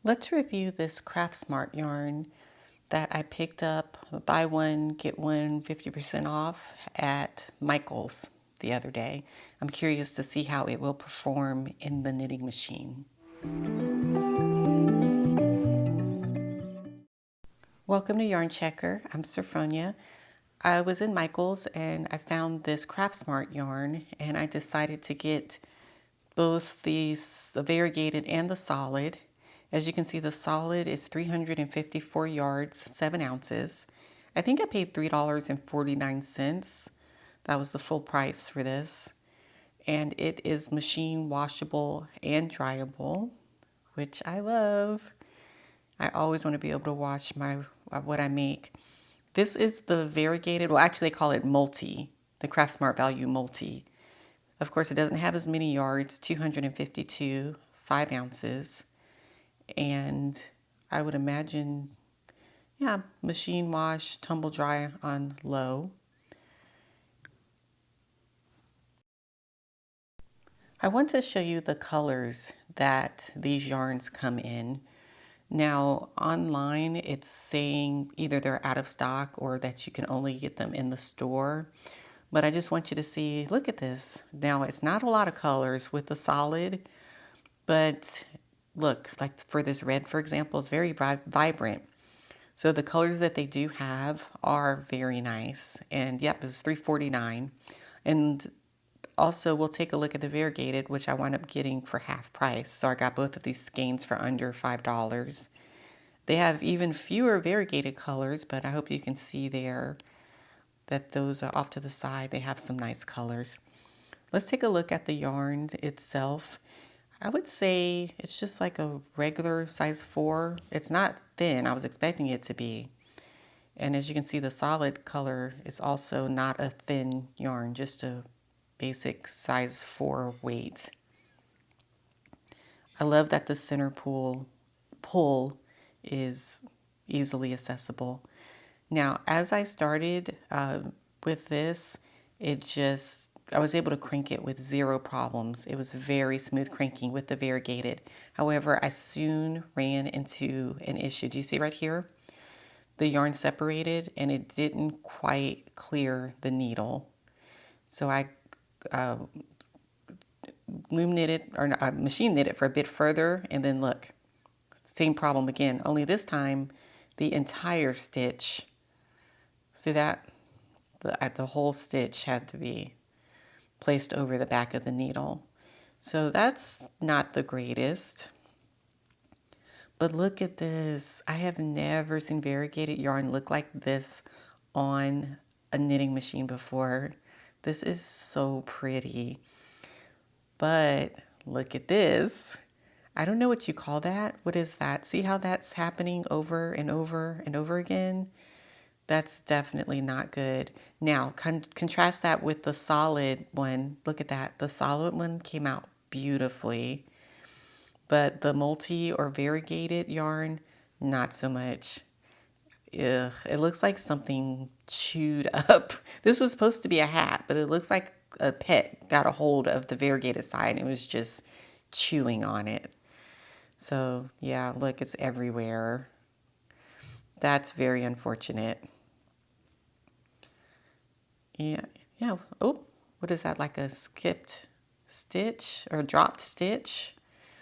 Let's review this Craftsmart yarn that I picked up, buy one, get one 50% off at Michael's the other day. I'm curious to see how it will perform in the knitting machine. Welcome to Yarn Checker. I'm Sophronia. I was in Michael's and I found this Craftsmart yarn and I decided to get both the variegated and the solid. As you can see, the solid is 354 yards, 7 ounces. I think I paid $3.49. That was the full price for this. And it is machine washable and dryable, which I love. I always want to be able to wash what I make. This is the variegated, well actually they call it multi, the Craftsmart Value Multi. Of course, it doesn't have as many yards, 252, 5 ounces. And I would imagine, yeah, machine wash, tumble dry on low. I want to show you the colors that these yarns come in. Now, online, it's saying either they're out of stock or that you can only get them in the store. But I just want you to see, look at this. Now, it's not a lot of colors with the solid, but look, like for this red, for example, it's very vibrant. So the colors that they do have are very nice. And yep, it was $3.49. And also we'll take a look at the variegated, which I wound up getting for half price. So I got both of these skeins for under $5. They have even fewer variegated colors, but I hope you can see there that those are off to the side. They have some nice colors. Let's take a look at the yarn itself. I would say it's just like a regular size 4. It's not thin. I was expecting it to be. And as you can see, the solid color is also not a thin yarn, just a basic size 4 weight. I love that the center pull is easily accessible. Now, as I started with this, I was able to crank it with 0 problems. It was very smooth cranking with the variegated. However, I soon ran into an issue. Do you see right here? The yarn separated and it didn't quite clear the needle. So I loom knitted, or machine knit it for a bit further, and then look, same problem again, only this time the entire stitch, see that? The whole stitch had to be placed over the back of the needle. So that's not the greatest. But look at this. I have never seen variegated yarn look like this on a knitting machine before. This is so pretty. But look at this. I don't know what you call that. What is that? See how that's happening over and over and over again? That's definitely not good. Now, contrast that with the solid one. Look at that. The solid one came out beautifully. But the multi or variegated yarn, not so much. Ugh, it looks like something chewed up. This was supposed to be a hat, but it looks like a pet got a hold of the variegated side and it was just chewing on it. So yeah, look, it's everywhere. That's very unfortunate. Yeah, yeah. Oh, what is that? Like a skipped stitch or dropped stitch?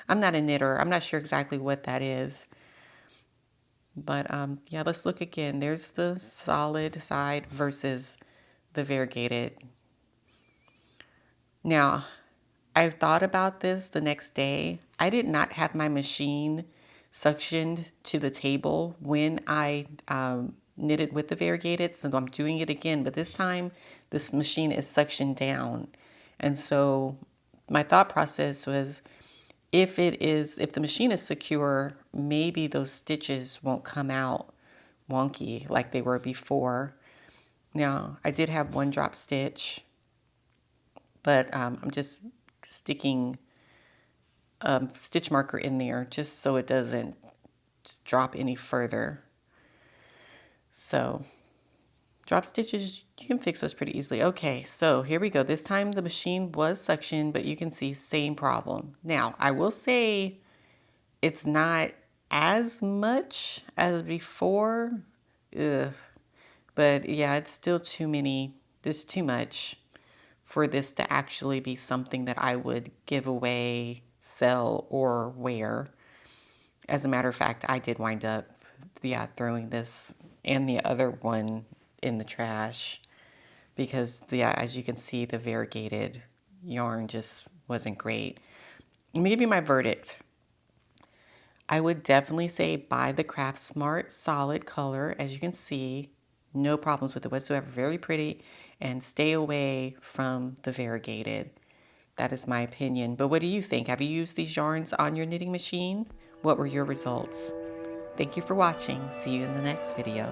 I'm not a knitter. I'm not sure exactly what that is. But yeah, let's look again. There's the solid side versus the variegated. Now, I thought about this the next day. I did not have my machine suctioned to the table when I knitted with the variegated, so I'm doing it again, but this time this machine is suctioned down. And so my thought process was, if the machine is secure, maybe those stitches won't come out wonky like they were before. Now, I did have one drop stitch, but I'm just sticking a stitch marker in there just so it doesn't drop any further. So drop stitches, you can fix those pretty easily. Okay, so here we go. This time the machine was suctioned, but you can see same problem. Now, I will say it's not as much as before. Ugh. But yeah, it's still too many. There's too much for this to actually be something that I would give away, sell, or wear. As a matter of fact, I did wind up, yeah, throwing this and the other one in the trash because, yeah, as you can see, the variegated yarn just wasn't great. Let me give you my verdict. I would definitely say buy the Craftsmart solid color. As you can see, no problems with it whatsoever. Very pretty, and stay away from the variegated. That is my opinion. But what do you think? Have you used these yarns on your knitting machine? What were your results? Thank you for watching. See you in the next video.